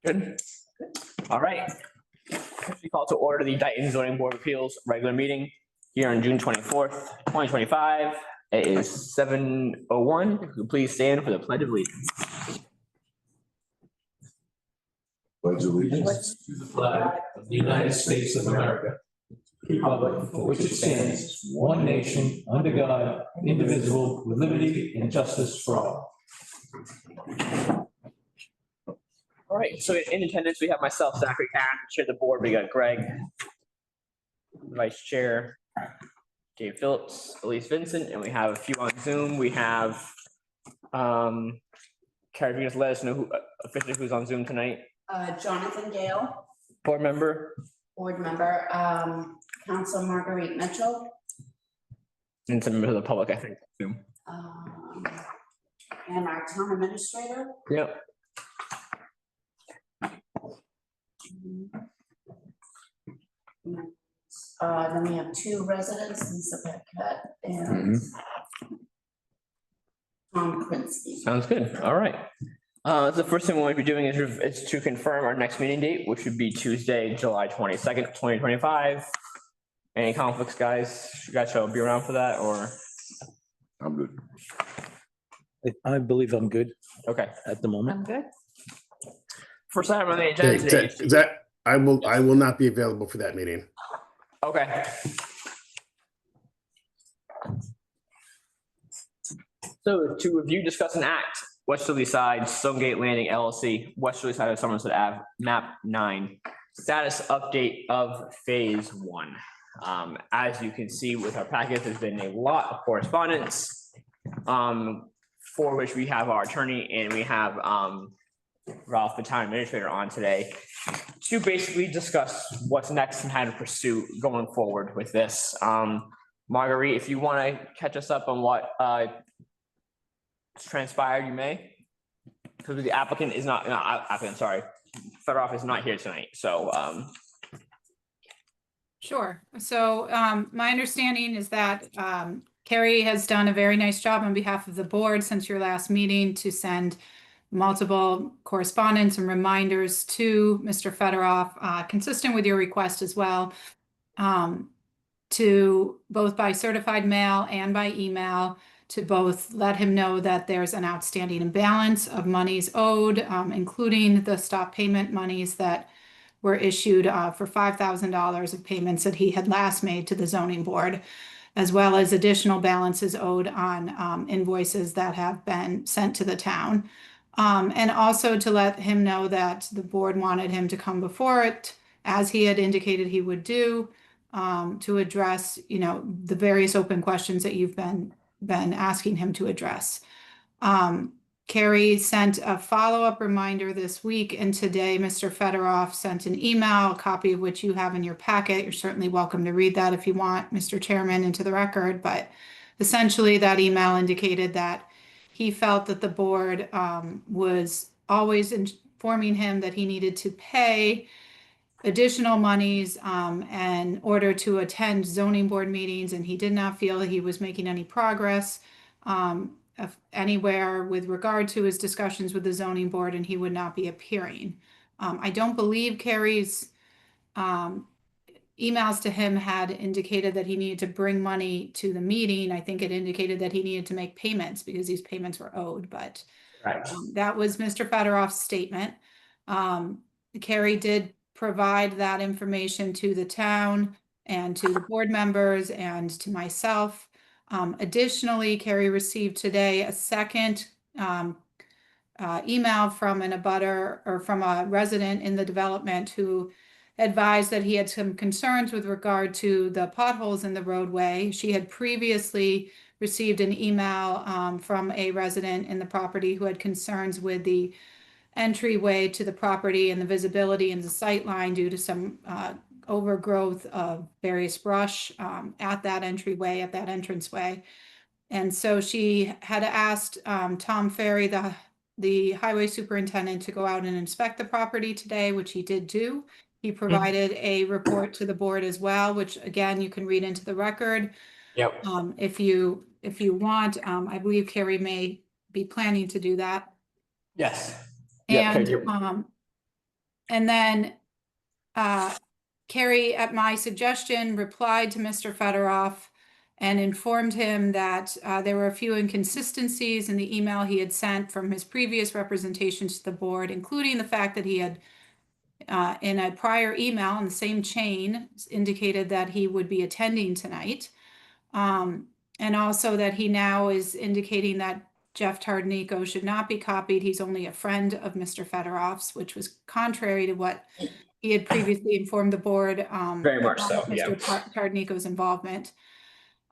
Good. All right. We call to order the Dayton Zoning Board of Appeals regular meeting here on June 24th, 2025. It is 7:01. If you could please stand for the Pledge of Allegiance. Pledge allegiance to the flag of the United States of America, republic for which it stands, one nation, under God, indivisible, with liberty and justice for all. All right, so in attendance, we have myself, Zachary Karen, chair of the board. We got Greg, vice chair, Dave Phillips, Elise Vincent, and we have a few on Zoom. We have, Carrie, if you just let us know who officially who's on Zoom tonight. Jonathan Gale, Board member. board member, Council Marguerite Mitchell, And some members of the public, I think. Zoom. and our town administrator. Yep. Then we have two residents, Lisa Paquette and Tom Krinsky. Sounds good. All right. The first thing we'll be doing is to confirm our next meeting date, which would be Tuesday, July 22nd, 2025. Any conflicts, guys? You guys shall be around for that, or? I'm good. I believe I'm good Okay. at the moment. I'm good. First item on the agenda Okay, today. that I will not be available for that meeting. Okay. So to review, discuss, and act, Westerly Side, Stonegate Landing LLC, Westerly Side of Somerset Ave, map 9, status update of phase 1. As you can see with our packet, there's been a lot of correspondence, for which we have our attorney and we have Ralph, the town administrator, on today to basically discuss what's next and how to pursue going forward with this. Marguerite, if you want to catch us up on what transpired, you may. Because the applicant is not applicant, sorry. Fedorov is not here tonight, so Sure. So my understanding is that Carrie has done a very nice job on behalf of the board since your last meeting to send multiple correspondence and reminders to Mr. Fedorov, consistent with your request as well, to both by certified mail and by email, to both let him know that there's an outstanding imbalance of monies owed, including the stop payment monies that were issued for $5,000 of payments that he had last made to the zoning board, as well as additional balances owed on invoices that have been sent to the town. And also to let him know that the board wanted him to come before it, as he had indicated he would do, to address, the various open questions that you've been asking him to address. Carrie sent a follow-up reminder this week, and today Mr. Fedorov sent an email, a copy of which you have in your packet. You're certainly welcome to read that if you want, Mr. Chairman, into the record. But essentially that email indicated that he felt that the board was always informing him that he needed to pay additional monies in order to attend zoning board meetings, and he did not feel that he was making any progress anywhere with regard to his discussions with the zoning board, and he would not be appearing. I don't believe Carrie's emails to him had indicated that he needed to bring money to the meeting. I think it indicated that he needed to make payments because these payments were owed, but right. That was Mr. Fedorov's statement. Carrie did provide that information to the town and to the board members and to myself. Additionally, Carrie received today a second email from an abutter or from a resident in the development who advised that he had some concerns with regard to the potholes in the roadway. She had previously received an email from a resident in the property who had concerns with the entryway to the property and the visibility in the sight line due to some overgrowth of various brush at that entryway, at that entranceway. And so she had asked Tom Ferry, the highway superintendent, to go out and inspect the property today, which he did do. He provided a report to the board as well, which again, you can read into the record. Yep. If you want, I believe Carrie may be planning to do that. Yes. Yeah, And Carrie, And then Carrie, at my suggestion, replied to Mr. Fedorov and informed him that there were a few inconsistencies in the email he had sent from his previous representations to the board, including the fact that he had, in a prior email in the same chain, indicated that he would be attending tonight. And also that he now is indicating that Jeff Tardanico should not be copied. He's only a friend of Mr. Fedorov's, which was contrary to what he had previously informed the board. Very much about so, yeah. Mr. Tardanico's involvement.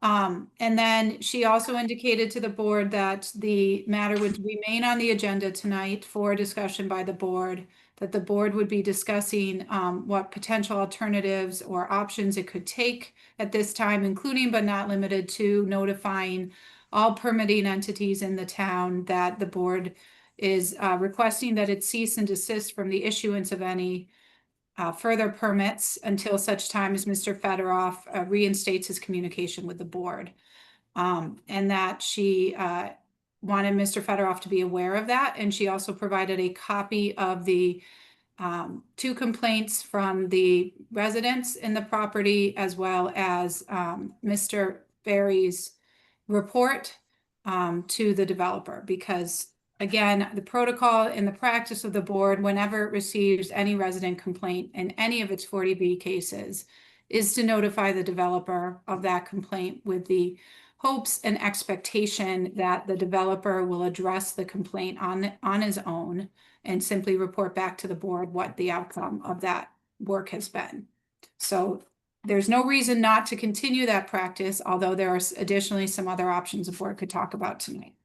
And then she also indicated to the board that the matter would remain on the agenda tonight for discussion by the board, that the board would be discussing what potential alternatives or options it could take at this time, including but not limited to notifying all permitting entities in the town that the board is requesting that it cease and desist from the issuance of any further permits until such time as Mr. Fedorov reinstates his communication with the board. And that she wanted Mr. Fedorov to be aware of that. And she also provided a copy of the 2 complaints from the residents in the property, as well as Mr. Ferry's report to the developer, because again, the protocol and the practice of the board, whenever it receives any resident complaint in any of its 40B cases, is to notify the developer of that complaint with the hopes and expectation that the developer will address the complaint on his own and simply report back to the board what the outcome of that work has been. So there's no reason not to continue that practice, although there are additionally some other options the board could talk about tonight.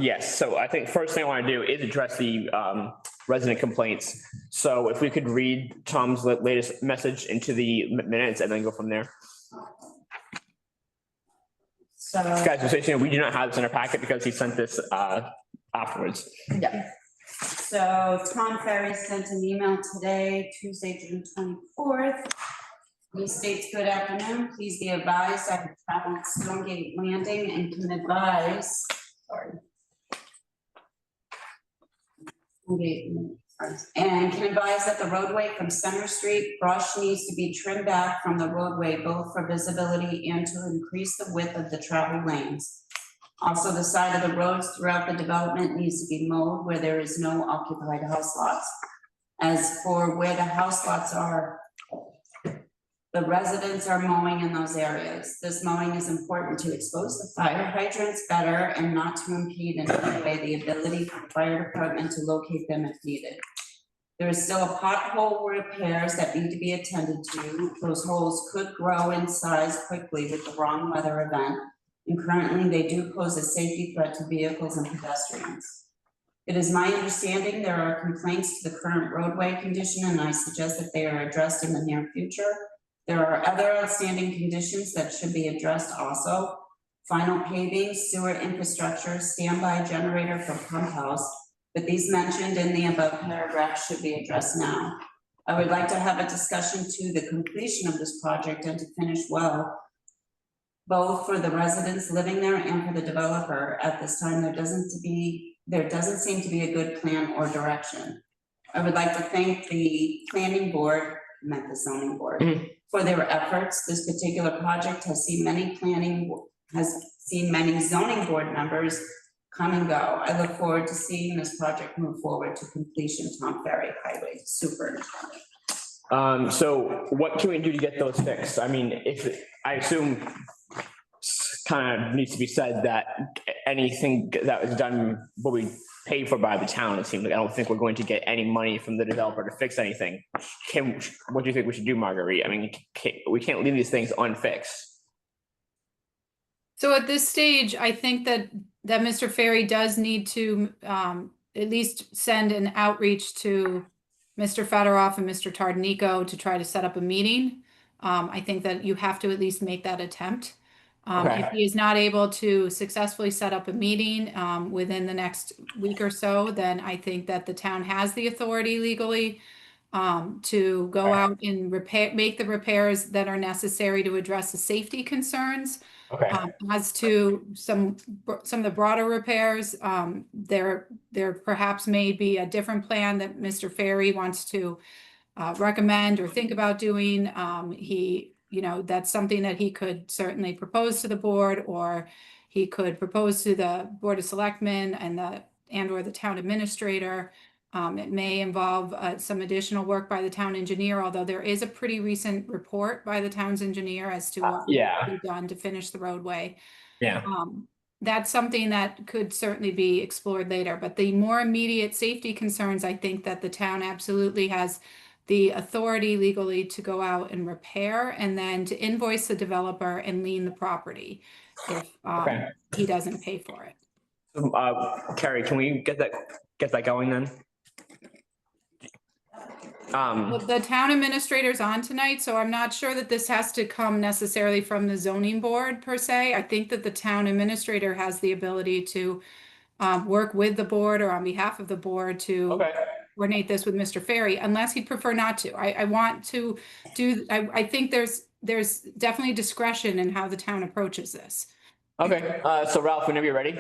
Yes, so I think first thing I want to do is address the resident complaints. So if we could read Tom's latest message into the minutes and then go from there. So, Guys, just so you know, we do not have this in our packet because he sent this afterwards. yeah. So Tom Ferry sent an email today, Tuesday, June 24th. He states, good afternoon, please be advised I have traveled Stonegate Landing and can advise, and can advise that the roadway from Center Street, brush needs to be trimmed back from the roadway, both for visibility and to increase the width of the travel lanes. Also, the side of the roads throughout the development needs to be mowed where there is no occupied house lots. As for where the house lots are, the residents are mowing in those areas. This mowing is important to expose the fire hydrants better and not to impede in any way the ability for the fire department to locate them if needed. There is still a pothole repairs that need to be attended to. Those holes could grow in size quickly with the wrong weather event, and currently they do pose a safety threat to vehicles and pedestrians. It is my understanding there are complaints to the current roadway condition, and I suggest that they are addressed in the near future. There are other outstanding conditions that should be addressed also. Final paving, sewer infrastructure, standby generator for pump house, but these mentioned in the above paragraph should be addressed now. I would like to have a discussion to the completion of this project and to finish well, both for the residents living there and for the developer. At this time, there doesn't seem to be a good plan or direction. I would like to thank the planning board, the zoning board, for their efforts. This particular project has seen many zoning board members come and go. I look forward to seeing this project move forward to completion. Tom Ferry, Highway Superintendent. So what can we do to get those fixed? I mean, I assume kind of needs to be said that anything that was done will be paid for by the town. It seems like I don't think we're going to get any money from the developer to fix anything. What do you think we should do, Marguerite? I mean, we can't leave these things unfixed. So at this stage, I think that Mr. Ferry does need to at least send an outreach to Mr. Fedorov and Mr. Tardanico to try to set up a meeting. I think that you have to at least make that attempt. Okay. If he is not able to successfully set up a meeting within the next week or so, then I think that the town has the authority legally to go out and make the repairs that are necessary to address the safety concerns Okay. As to some of the broader repairs, there perhaps may be a different plan that Mr. Ferry wants to recommend or think about doing. That's something that he could certainly propose to the board, or he could propose to the Board of Selectmen and or the town administrator. It may involve some additional work by the town engineer, although there is a pretty recent report by the town's engineer as to what Yeah. needs to be done to finish the roadway. Yeah. That's something that could certainly be explored later, but the more immediate safety concerns, I think that the town absolutely has the authority legally to go out and repair and then to invoice the developer and lien the property if Okay. he doesn't pay for it. Carrie, can we get that going then? The town administrator's on tonight, so I'm not sure that this has to come necessarily from the zoning board per se. I think that the town administrator has the ability to work with the board or on behalf of the board to Okay. coordinate this with Mr. Ferry, unless he'd prefer not to. I want to do, I think there's definitely discretion in how the town approaches this. Okay, so Ralph, whenever you're ready.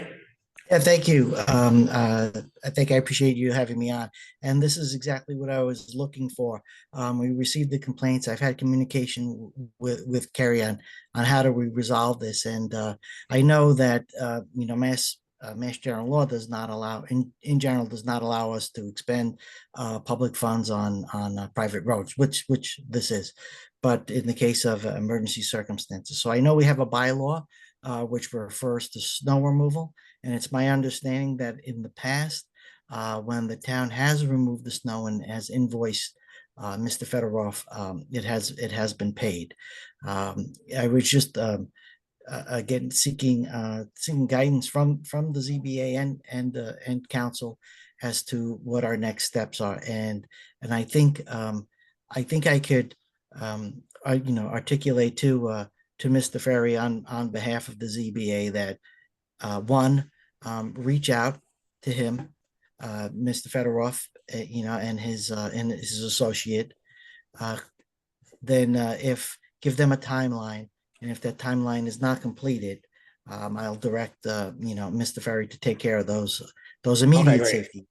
Yeah, thank you. I think I appreciate you having me on. And this is exactly what I was looking for. We received the complaints. I've had communication with Carrie on how do we resolve this. And I know that Mass General Law does not allow, in general, does not allow us to expend public funds on private roads, which this is. But in the case of emergency circumstances, so I know we have a bylaw which refers to snow removal. And it's my understanding that in the past, when the town has removed the snow and has invoiced Mr. Fedorov, it has been paid. I was just again seeking guidance from the ZBA and council as to what our next steps are. And I think I could articulate to Mr. Ferry on behalf of the ZBA that one, reach out to him, Mr. Fedorov, and his associate. Then give them a timeline, and if that timeline is not completed, I'll direct Mr. Ferry to take care of those immediate great. safety.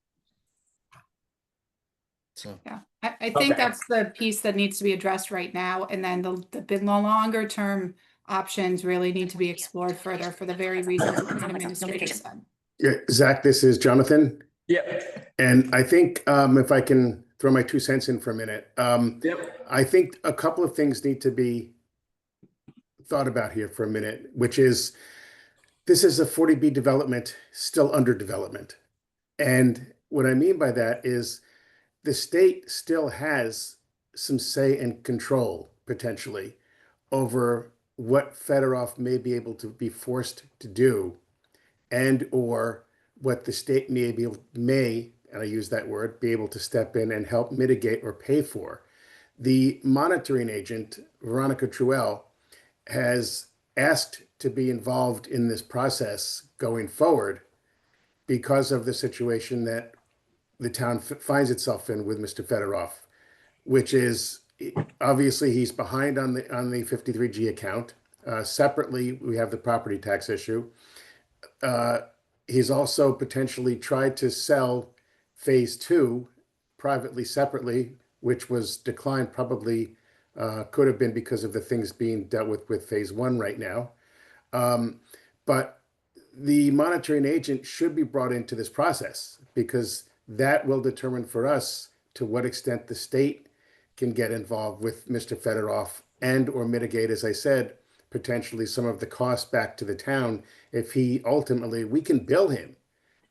So Yeah, I think that's the piece that needs to be addressed right now. And then the longer term options really need to be explored further for the very reasons that the administrator said. Yeah, Zach, this is Jonathan. Yep. And I think if I can throw my 2 cents in for a minute, Yep. I think a couple of things need to be thought about here for a minute, which is this is a 40B development still under development. And what I mean by that is the state still has some say and control potentially over what Fedorov may be able to be forced to do, and or what the state may, and I use that word, be able to step in and help mitigate or pay for. The monitoring agent, Veronica Truell, has asked to be involved in this process going forward because of the situation that the town finds itself in with Mr. Fedorov, which is obviously he's behind on the 53G account. Separately, we have the property tax issue. He's also potentially tried to sell phase 2 privately, separately, which was declined, probably could have been because of the things being dealt with phase 1 right now. But the monitoring agent should be brought into this process because that will determine for us to what extent the state can get involved with Mr. Fedorov and or mitigate, as I said, potentially some of the costs back to the town. If he ultimately, we can bill him,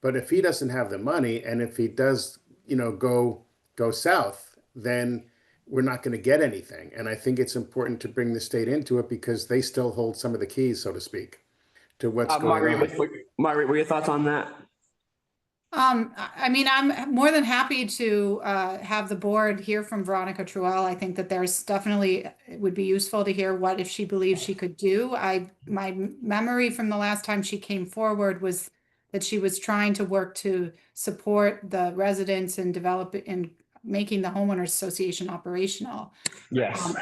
but if he doesn't have the money and if he does, go south, then we're not going to get anything. And I think it's important to bring the state into it because they still hold some of the keys, so to speak, to what's going on. Margaret, what are your thoughts on that? I mean, I'm more than happy to have the board hear from Veronica Truell. I think that there's definitely, it would be useful to hear what if she believes she could do. My memory from the last time she came forward was that she was trying to work to support the residents and develop and making the homeowners association operational. Yes.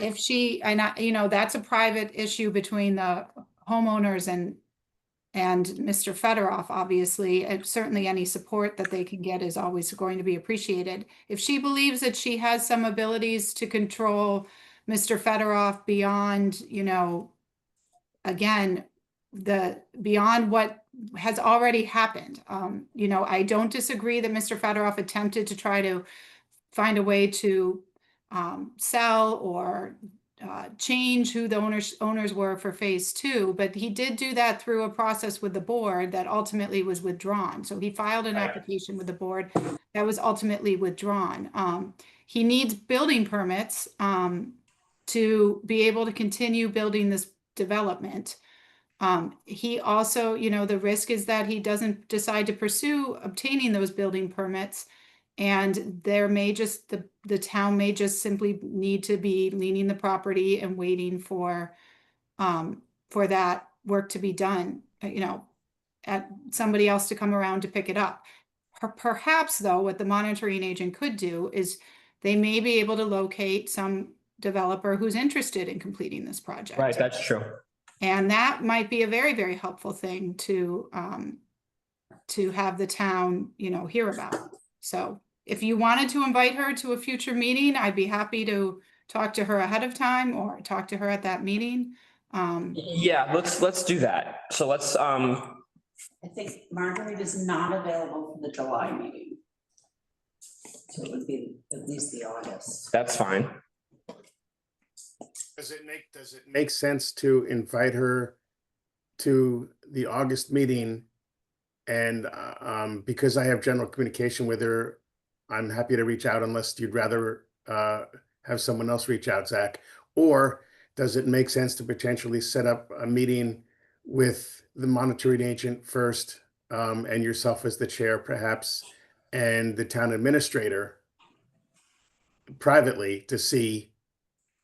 If she, that's a private issue between the homeowners and Mr. Fedorov, obviously, and certainly any support that they can get is always going to be appreciated. If she believes that she has some abilities to control Mr. Fedorov beyond, again, beyond what has already happened. I don't disagree that Mr. Fedorov attempted to try to find a way to sell or change who the owners were for phase 2, but he did do that through a process with the board that ultimately was withdrawn. So he filed an application with the board that was ultimately withdrawn. He needs building permits to be able to continue building this development. He also, the risk is that he doesn't decide to pursue obtaining those building permits, and there may just, the town may just simply need to be leaning the property and waiting for that work to be done, at somebody else to come around to pick it up. Perhaps though, what the monitoring agent could do is they may be able to locate some developer who's interested in completing this project. Right, that's true. And that might be a very, very helpful thing to have the town, hear about. So if you wanted to invite her to a future meeting, I'd be happy to talk to her ahead of time or talk to her at that meeting. Yeah, let's do that. So let's, I think Marguerite is not available for the July meeting. So it would be at least the August. that's fine. Does it make sense to invite her to the August meeting? And because I have general communication with her, I'm happy to reach out unless you'd rather have someone else reach out, Zach. Or does it make sense to potentially set up a meeting with the monitoring agent first, and yourself as the chair perhaps, and the town administrator privately to see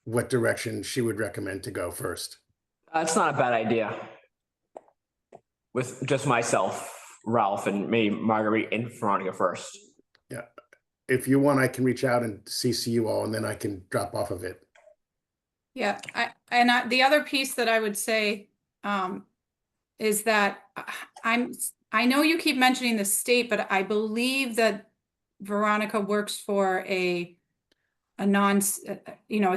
what direction she would recommend to go first? That's not a bad idea. With just myself, Ralph, and maybe Marguerite and Veronica first. Yeah. If you want, I can reach out and CC you all, and then I can drop off of it. Yeah, the other piece that I would say is that I know you keep mentioning the state, but I believe that Veronica works for a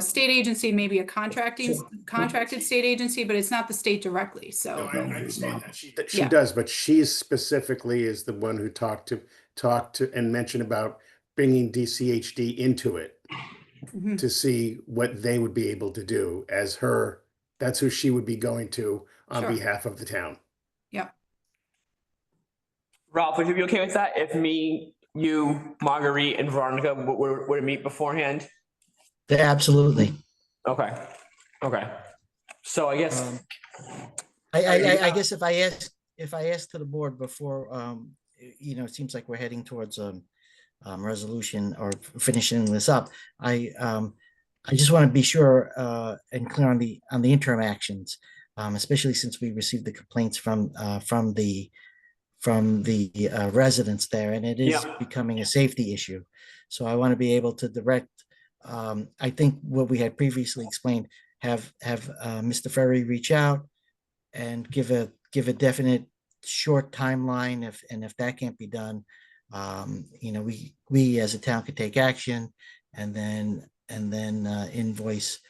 state agency, maybe a contracted state agency, but it's not the state directly. No, So I understand that. She Yeah. does, but she specifically is the one who talked to and mentioned about bringing DCHD into it Mhm. to see what they would be able to do as her. That's who she would be going to on Sure. behalf of the town. Yeah. Ralph, would you be okay with that? If me, you, Marguerite, and Veronica were to meet beforehand? Yeah, absolutely. Okay, so I guess, I guess if I ask to the board before, it seems like we're heading towards resolution or finishing this up. I just want to be sure and clear on the interim actions, especially since we received the complaints from the residents there, and it is Yeah. becoming a safety issue. So I want to be able to direct. I think what we had previously explained, have Mr. Ferry reach out and give a definite short timeline. If that can't be done, we as a town could take action and then invoice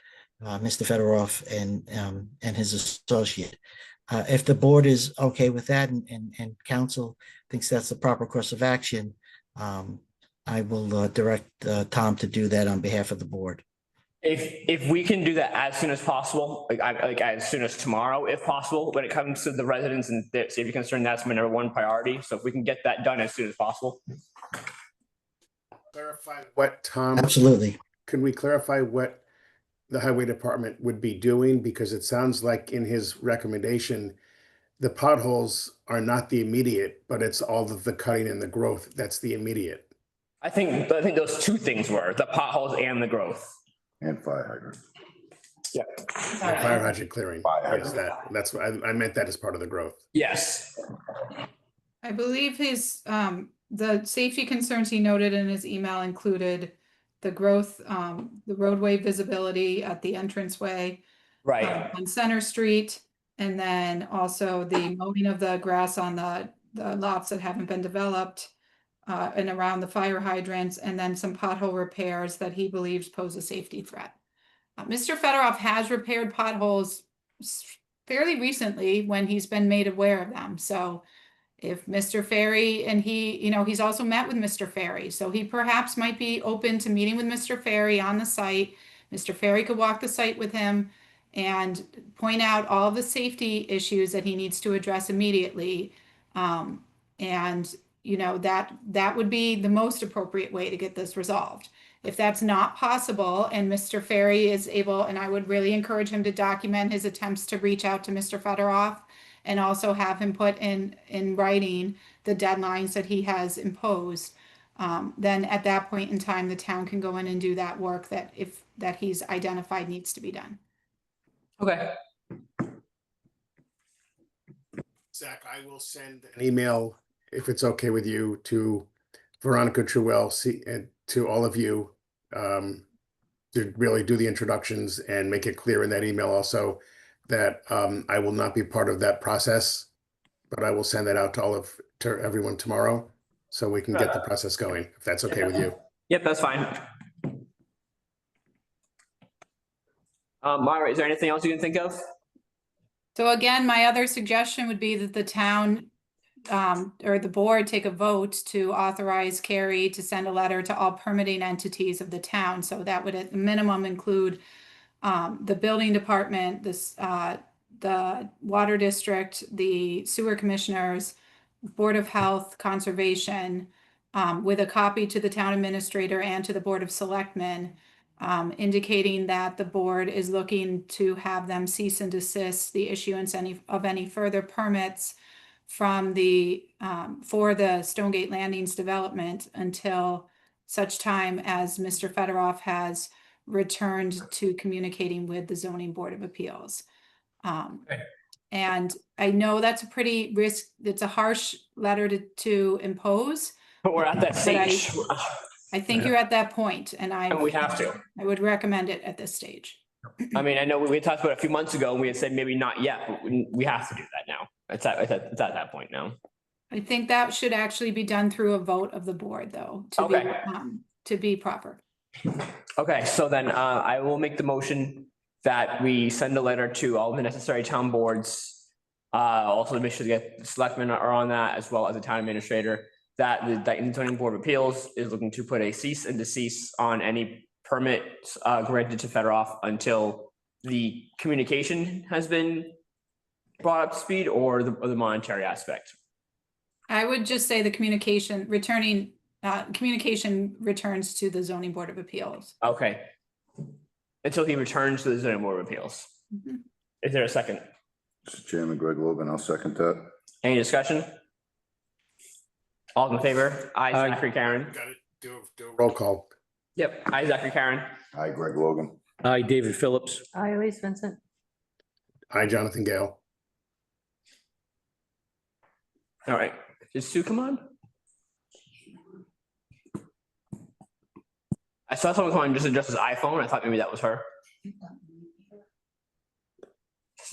Mr. Fedorov and his associate. If the board is okay with that and council thinks that's the proper course of action, I will direct Tom to do that on behalf of the board. if we can do that as soon as possible, like as soon as tomorrow, if possible, when it comes to the residents and their safety concern, that's my number one priority. So if we can get that done as soon as possible. Clarify what, Tom, Absolutely. can we clarify what the highway department would be doing? Because it sounds like in his recommendation, the potholes are not the immediate, but it's all of the cutting and the growth that's the immediate. I think those two things were the potholes and the growth. And fire hydrant. Fire hydrant clearing. Fire Yes, that's what I meant, that as part of the growth. Yes. I believe the safety concerns he noted in his email included the growth, the roadway visibility at the entranceway Right. on Center Street, And then also the mowing of the grass on the lots that haven't been developed and around the fire hydrants, and then some pothole repairs that he believes pose a safety threat. Mr. Fedorov has repaired potholes fairly recently when he's been made aware of them. So if Mr. Ferry, and he, he's also met with Mr. Ferry, so he perhaps might be open to meeting with Mr. Ferry on the site. Mr. Ferry could walk the site with him and point out all the safety issues that he needs to address immediately. And that would be the most appropriate way to get this resolved. If that's not possible and Mr. Ferry is able, and I would really encourage him to document his attempts to reach out to Mr. Fedorov and also have him put in writing the deadlines that he has imposed, then at that point in time, the town can go in and do that work that he's identified needs to be done. Okay. Zach, I will send an email, if it's okay with you, to Veronica Truwell, and to all of you, to really do the introductions and make it clear in that email also that I will not be part of that process, but I will send that out to everyone tomorrow, so we can get the process going, if that's okay with you. Yep, that's fine. Myra, is there anything else you can think of? So again, my other suggestion would be that the town or the board take a vote to authorize Carrie to send a letter to all permitting entities of the town. So that would at minimum include the building department, the water district, the sewer commissioners, Board of Health, Conservation, with a copy to the town administrator and to the Board of Selectmen, indicating that the board is looking to have them cease and desist the issuance of any further permits from for the Stonegate Landings development until such time as Mr. Fedorov has returned to communicating with the Zoning Board of Appeals. And I know that's it's a harsh letter to impose. But we're at that stage. I think you're at that point, and And we have to. I would recommend it at this stage. I mean, I know we talked about it a few months ago and we had said maybe not yet, but we have to do that now. It's at that point now. I think that should actually be done through a vote of the board, though, to be proper. Okay, so then I will make the motion that we send a letter to all the necessary town boards. Also to make sure the selectmen are on that, as well as the town administrator, that the Dayton Zoning Board of Appeals is looking to put a cease and desist on any permits granted to Fedorov until the communication has been brought up to speed, or the monetary aspect. I would just say the communication returns to the Zoning Board of Appeals. Okay. Until he returns to the Zoning Board of Appeals. Mhm. Is there a second? Mr. Chairman, Greg Logan, I'll second that. Any discussion? All in favor? Aye, Aye. Zachary Karen. Got it. Do a roll call. Yep, aye, Zachary Karen. Hi, Greg Logan. Hi, David Phillips. Hi, Elise Vincent. Hi, Jonathan Gale. All right, did Sue come on? I saw someone come on just address his iPhone. I thought maybe that was her.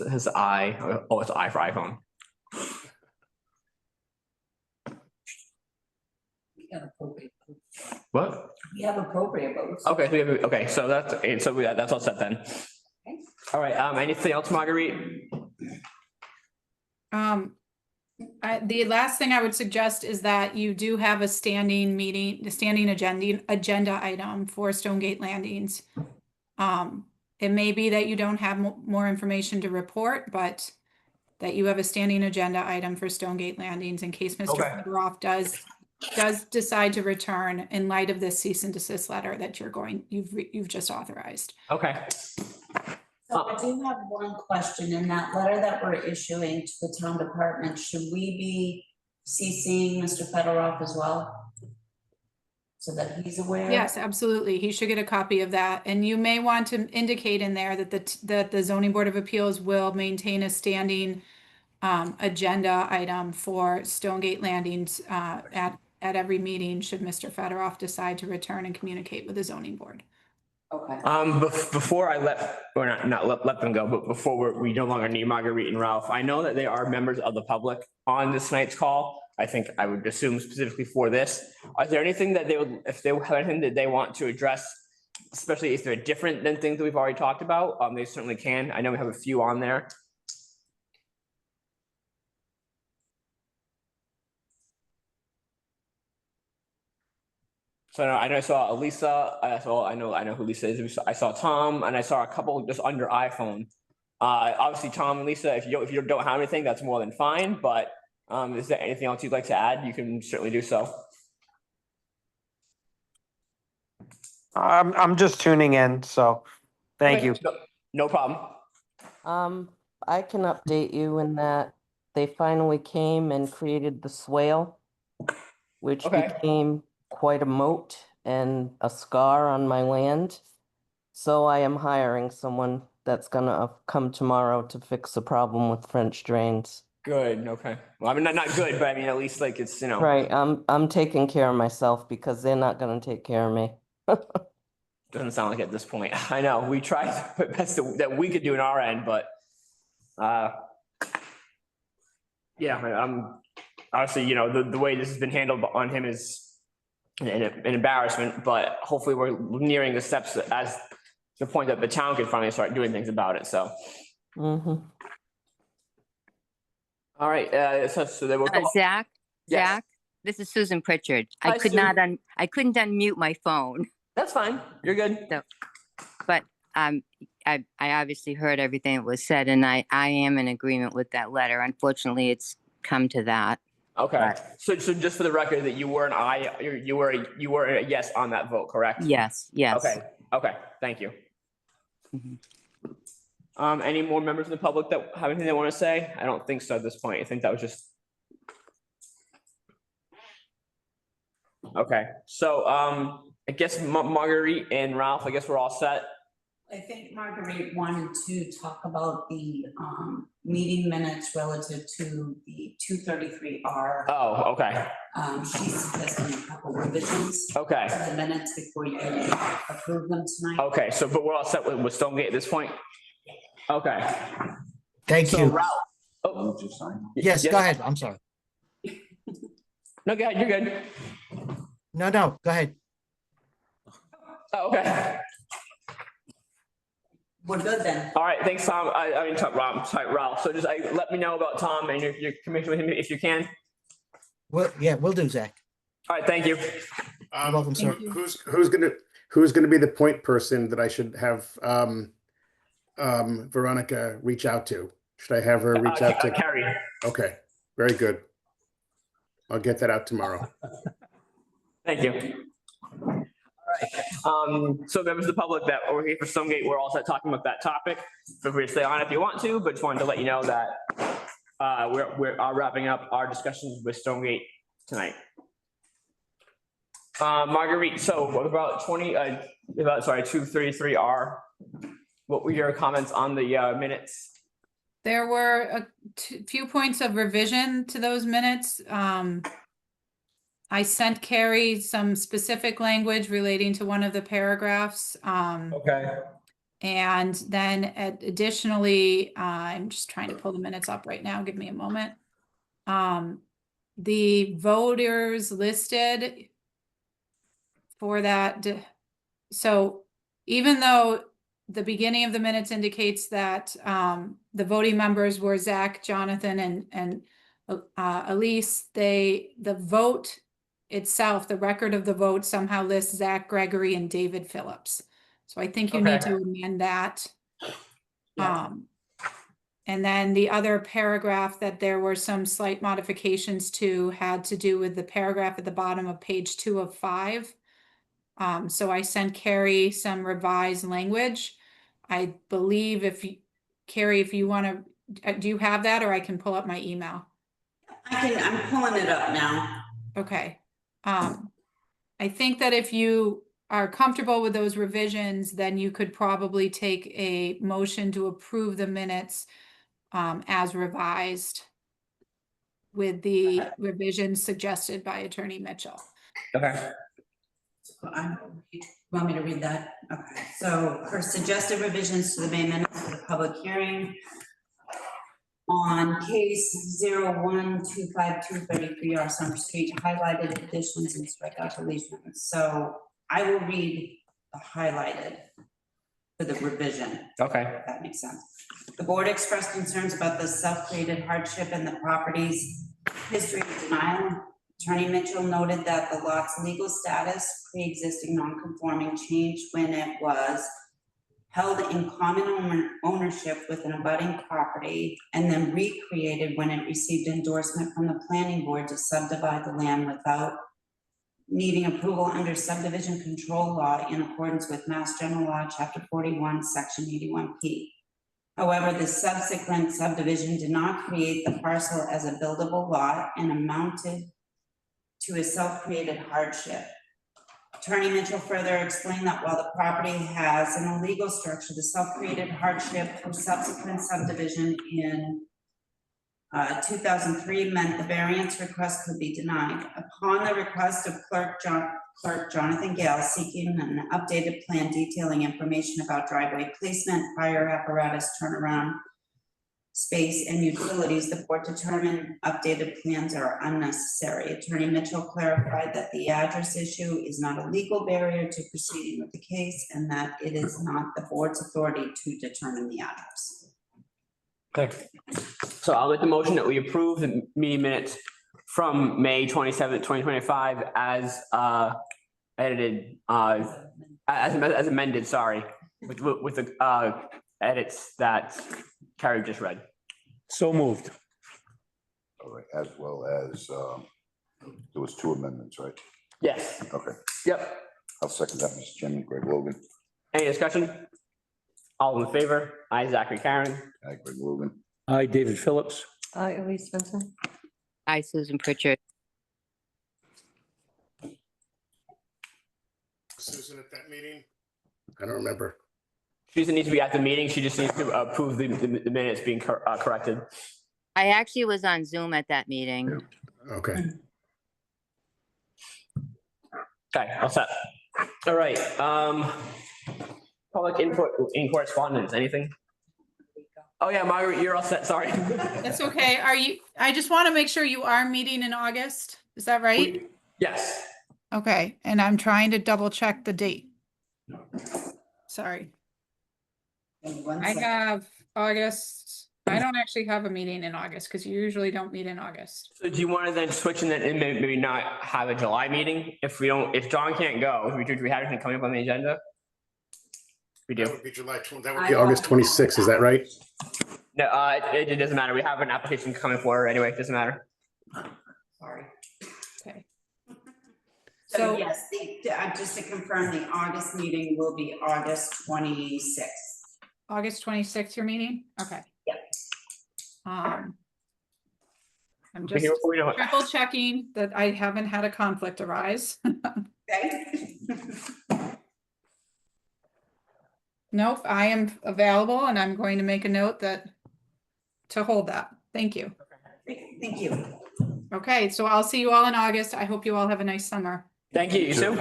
His I, oh, it's I for iPhone. What? We have appropriate votes. Okay, so that's all set then. All right, anything else, Marguerite? The last thing I would suggest is that you do have a standing meeting, the standing agenda item for Stonegate Landings. It may be that you don't have more information to report, but that you have a standing agenda item for Stonegate Landings in case Mr. Okay. Fedorov does decide to return in light of this cease and desist letter that you've just authorized. Okay. So I do have one question. In that letter that we're issuing to the town department, should we be CCing Mr. Fedorov as well? So that he's aware? Yes, absolutely. He should get a copy of that. And you may want to indicate in there that the Zoning Board of Appeals will maintain a standing agenda item for Stonegate Landings at every meeting should Mr. Fedorov decide to return and communicate with the zoning board. Okay. Before I let them go, but before we no longer need Marguerite and Ralph, I know that they are members of the public on this night's call. I think I would assume specifically for this. Is there anything that they would, if they have anything that they want to address, especially if they're different than things that we've already talked about? They certainly can. I know we have a few on there. So I know I saw Elisa, I know who Lisa is. I saw Tom, and I saw a couple just under iPhone. Obviously, Tom and Lisa, if you don't have anything, that's more than fine, but is there anything else you'd like to add? You can certainly do so. I'm just tuning in, so thank you. No problem. I can update you in that they finally came and created the swale, which Okay. became quite a moat and a scar on my land. So I am hiring someone that's gonna come tomorrow to fix the problem with French drains. Good, okay. Well, I mean, not good, but I mean, at least like it's, Right, I'm taking care of myself because they're not gonna take care of me. doesn't sound like it at this point. I know, we tried to put best that we could do in our end, but yeah, obviously, the way this has been handled on him is an embarrassment, but hopefully we're nearing the steps as the point that the town can finally start doing things about it, so. Mhm. All right, so there were. Zach, Yes. Zach, this is Susan Pritchard. Hi, I couldn't unmute my phone, That's fine, you're good. but I obviously heard everything that was said, and I am in agreement with that letter. Unfortunately, it's come to that. Okay, so just for the record, that you were an aye, you were a yes on that vote, correct? Yes, yes. Okay, thank you. Mhm. Any more members of the public that have anything they want to say? I don't think so at this point. I think that was just. Okay, so I guess Marguerite and Ralph, I guess we're all set. I think Marguerite wanted to talk about the meeting minutes relative to the 233R. Oh, okay, She's suggesting a couple revisions okay, to the minutes before you approve them tonight. okay, so but we're all set with Stonegate at this point? Okay. Thank So you. Ralph. Oh, I'll just sign. Yes, go ahead. I'm sorry. No, go ahead, you're good. No, go ahead. Oh, okay. We're good then. All right, thanks, Tom. I mean, Ralph. So just let me know about Tom and your commission with him if you can. Well, yeah, we'll do, Zach. All right, thank you. You're welcome, sir. Who's gonna be the point person that I should have Veronica reach out to? Should I have her reach out to? Carrie. Okay, very good. I'll get that out tomorrow. Thank you. All right. So members of the public that are here for Stonegate, we're all set talking about that topic. Feel free to stay on if you want to, but just wanted to let you know that we're wrapping up our discussions with Stonegate tonight. Marguerite, so what about 233R? What were your comments on the minutes? There were a few points of revision to those minutes. I sent Carrie some specific language relating to one of the paragraphs. Okay. And then additionally, I'm just trying to pull the minutes up right now. Give me a moment. The voters listed for that. So even though the beginning of the minutes indicates that the voting members were Zach, Jonathan, and Elise, the vote itself, the record of the vote somehow lists Zach Gregory and David Phillips. So I think you need to amend that. Yeah. And then the other paragraph that there were some slight modifications to had to do with the paragraph at the bottom of page 2 of 5. So I sent Carrie some revised language. I believe Carrie, if you want to, do you have that, or I can pull up my email? I'm pulling it up now. Okay. I think that if you are comfortable with those revisions, then you could probably take a motion to approve the minutes as revised with the revisions suggested by Attorney Mitchell. Okay. Want me to read that? Okay, so for suggested revisions to the May minutes for the public hearing on case 01-25233 R Summer Street, highlighted additions and strikeout deletions. So I will read the highlighted for the revision. Okay. If that makes sense. The board expressed concerns about the self-created hardship and the property's history of denial. Attorney Mitchell noted that the lot's legal status, pre-existing non-conforming, changed when it was held in common ownership with an abutting property and then recreated when it received endorsement from the planning board to subdivide the land without needing approval under subdivision control law in accordance with Mass General Law, Chapter 41, Section 81P. However, the subsequent subdivision did not create the parcel as a buildable lot and amounted to a self-created hardship. Attorney Mitchell further explained that while the property has an illegal structure, the self-created hardship for subsequent subdivision in 2003 meant the variance request could be denied. Upon the request of Clerk Jonathan Gale seeking an updated plan detailing information about driveway placement, fire apparatus, turnaround space, and utilities, the board determined updated plans are unnecessary. Attorney Mitchell clarified that the address issue is not a legal barrier to proceeding with the case and that it is not the board's authority to determine the address. Okay. So I'll make the motion that we approve the meeting minutes from May 27th, 2025 as edited, as amended, sorry, with the edits that Carrie just read. So moved. All right, as well as, there was 2 amendments, right? Yes. Okay, Yep. I'll second that, Mr. Chairman. Greg Logan. Any discussion? All in favor? Aye, Zachary Karen. Aye, Greg Logan. Aye, David Phillips. Aye, Elise Svensson. Hi, Susan Pritchard. Susan at that meeting? I don't remember. She doesn't need to be at the meeting. She just needs to approve the minutes being corrected. I actually was on Zoom at that meeting. Okay. Okay, all set. All right, public input in correspondence, anything? Oh yeah, Margaret, you're all set, sorry. That's okay. I just want to make sure you are meeting in August. Is that right? Yes. Okay, and I'm trying to double check the date. Sorry. I have August. I don't actually have a meeting in August because you usually don't meet in August. So do you want to then switch and then maybe not have a July meeting? If John can't go, do we have anything coming up on the agenda? We do. That would be July 20, that would be August 26th, is that right? No, it doesn't matter. We have an application coming forward anyway. It doesn't matter. Sorry. Okay. So So yes, just to confirm, the August meeting will be August 26th. August 26th, your meeting? Okay. Yep. I'm We just know it. triple checking that I haven't had a conflict arise. Okay. Nope, I am available and I'm going to make a note to hold that. Thank you. Thank you. Okay, so I'll see you all in August. I hope you all have a nice summer. Thank you, you too.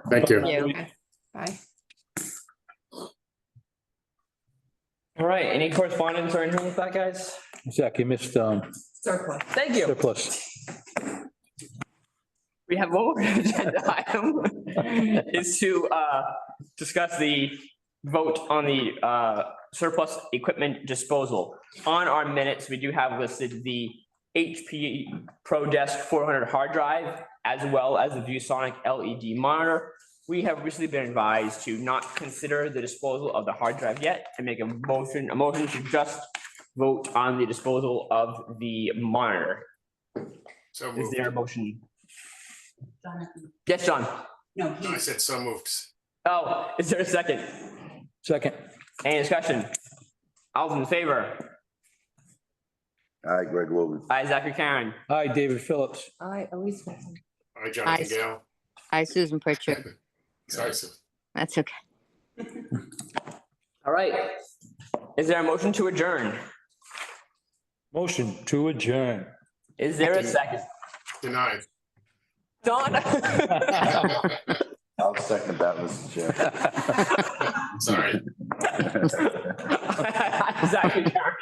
Thank you. Okay, bye. All right, any correspondence or anything like that, guys? Zach, you missed Surplus. Thank you. surplus. We have one more agenda item is to discuss the vote on the surplus equipment disposal. On our minutes, we do have listed the HP ProDesk 400 hard drive as well as the ViewSonic LED monitor. We have recently been advised to not consider the disposal of the hard drive yet and make a motion to just vote on the disposal of the monitor. So Is moved. there a motion? Jonathan. Yes, John. No, I he, said so moved. Oh, is there a second? Second. Any discussion? All in favor? Aye, Greg Logan. Aye, Zachary Karen. Aye, David Phillips. Aye, Elise Svensson. Hi, Jonathan Gale. Hi, Susan Pritchard. Sorry, Sue. That's okay. All right. Is there a motion to adjourn? Motion to adjourn. Is there a second? Denied. Don? I'll second that, Mr. Chair. Sorry. Exactly, Karen.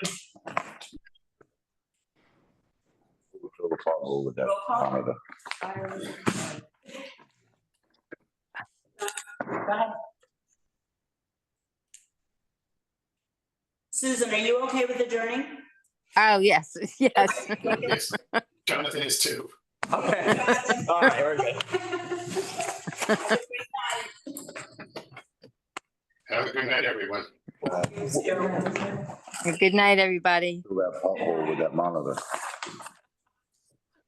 We'll fill the pothole with that Roll call. monitor. Go ahead. Susan, are you okay with adjourning? Oh, yes, yes. Jonathan is too. Okay, all right, we're good. Have a good night, everyone. Good night, everybody. Fill that pothole with that monitor.